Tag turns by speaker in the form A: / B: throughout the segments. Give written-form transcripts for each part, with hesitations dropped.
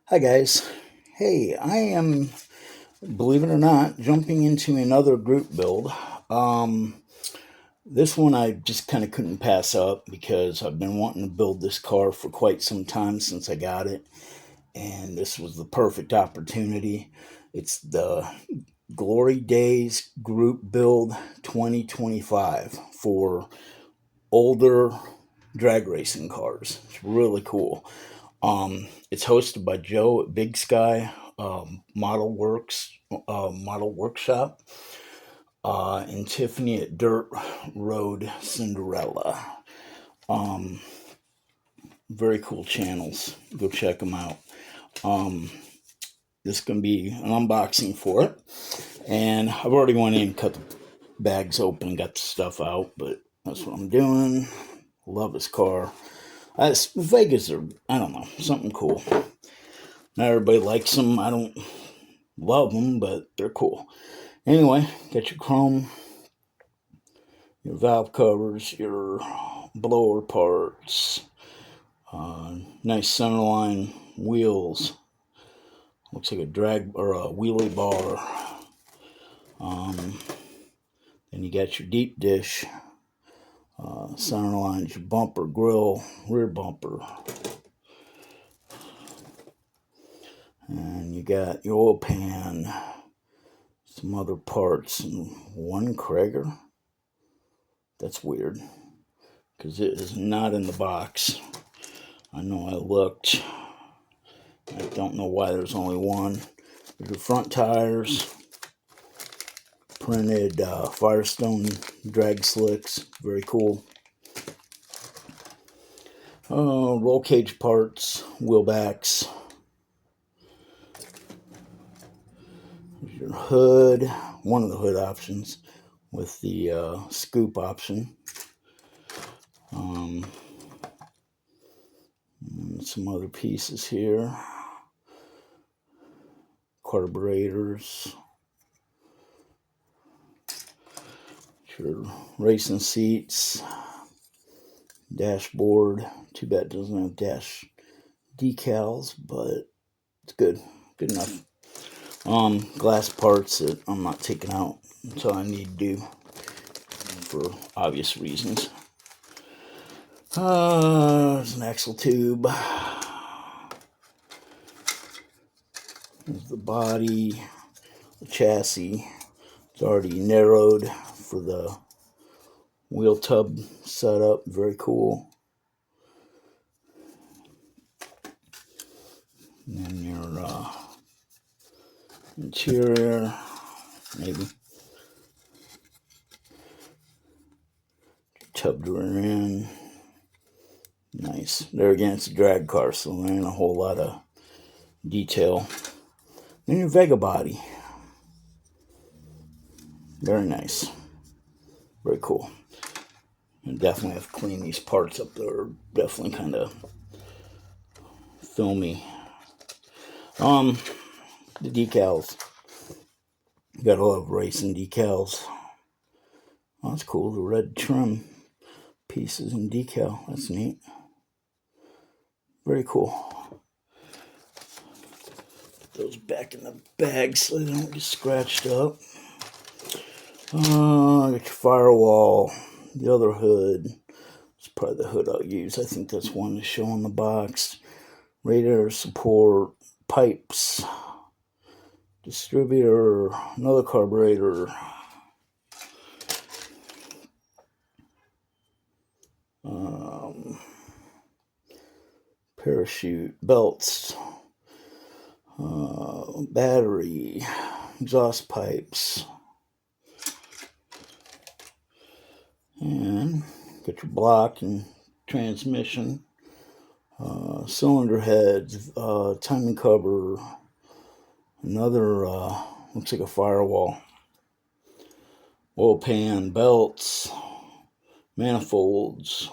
A: Hi guys. Hey, I am, believe it or not, jumping into another group build. Um, this one I just kind of couldn't pass up because I've been wanting to build this car for quite some time since I got it, and this was the perfect opportunity. It's the Glory Days Group Build 2025 for older drag racing cars. It's really cool. It's hosted by Joe at Big Sky Model Workshop, and Tiffany at Dirt Road Cinderella. Um, Very cool channels. Go check them out. Um, this is gonna be an unboxing for it, and I've already went in and cut the bags open, got the stuff out, but that's what I'm doing. Love this car. Vegas are, I don't know, something cool. Not everybody likes them. I don't love them, but they're cool. Anyway, got your chrome, your valve covers, your blower parts, nice centerline wheels. Looks like a drag or a wheelie bar. Then you got your deep dish, centerlines, your bumper, grill, rear bumper. And you got your oil pan, some other parts, and one Krager. That's weird because it is not in the box. I know I looked. I don't know why there's only one. There's your front tires, printed Firestone drag slicks, very cool. Roll cage parts, wheel backs. There's your hood, one of the hood options with the scoop option. Some other pieces here. Carburetors. Your racing seats. Dashboard. Too bad it doesn't have dash decals, but it's good. Good enough. Glass parts that I'm not taking out until I need to do for obvious reasons. There's an axle tube. There's the body, the chassis. It's already narrowed for the wheel tub setup. Very cool. And then your interior, maybe. Tub to rear end. Nice. There again, it's a drag car, so there ain't a whole lot of detail. Then your Vega body. Very nice. Very cool. You definitely have to clean these parts up. They're definitely kind of filmy. The decals. You got a lot of racing decals. Oh, that's cool. The red trim pieces and decal. That's neat. Very cool. Put those back in the bag so they don't get scratched up. Got your firewall. The other hood. It's probably the hood I'll use. I think that's one to show on the box. Radiator support. Pipes. Distributor. Another carburetor. Parachute, belts, battery, exhaust pipes, and get your block and transmission, cylinder heads, timing cover, another looks like a firewall, oil pan, belts, manifolds.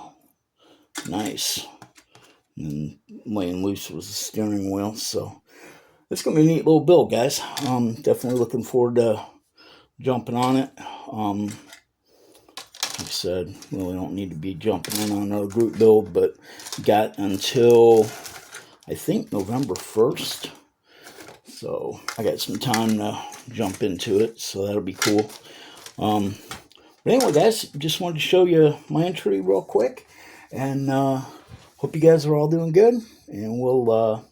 A: Nice. And laying loose was the steering wheel, so it's gonna be a neat little build, guys. Definitely looking forward to jumping on it. Like I said, really don't need to be jumping in on another group build, but got until I think November 1st. So I got some time to jump into it, so that'll be cool. But anyway, guys, just wanted to show you my entry real quick, and hope you guys are all doing good, and we'll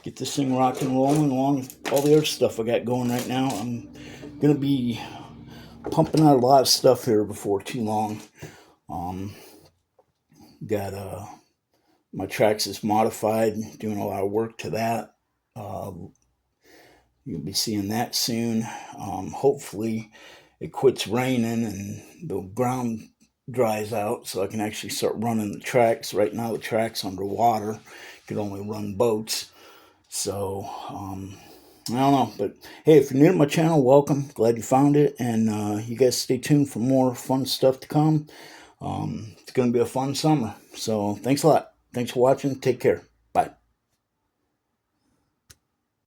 A: get this thing rock and rolling along with all the other stuff I got going right now. I'm going to be pumping out a lot of stuff here before too long. Got my Traxxas modified, doing a lot of work to that. You'll be seeing that soon. Hopefully it quits raining and the ground dries out so I can actually start running the tracks. Right now the track's underwater. Could only run boats. So, I don't know. But hey, if you're new to my channel, welcome. Glad you found it. And you guys stay tuned for more fun stuff to come. It's going to be a fun summer. So thanks a lot. Thanks for watching. Take care.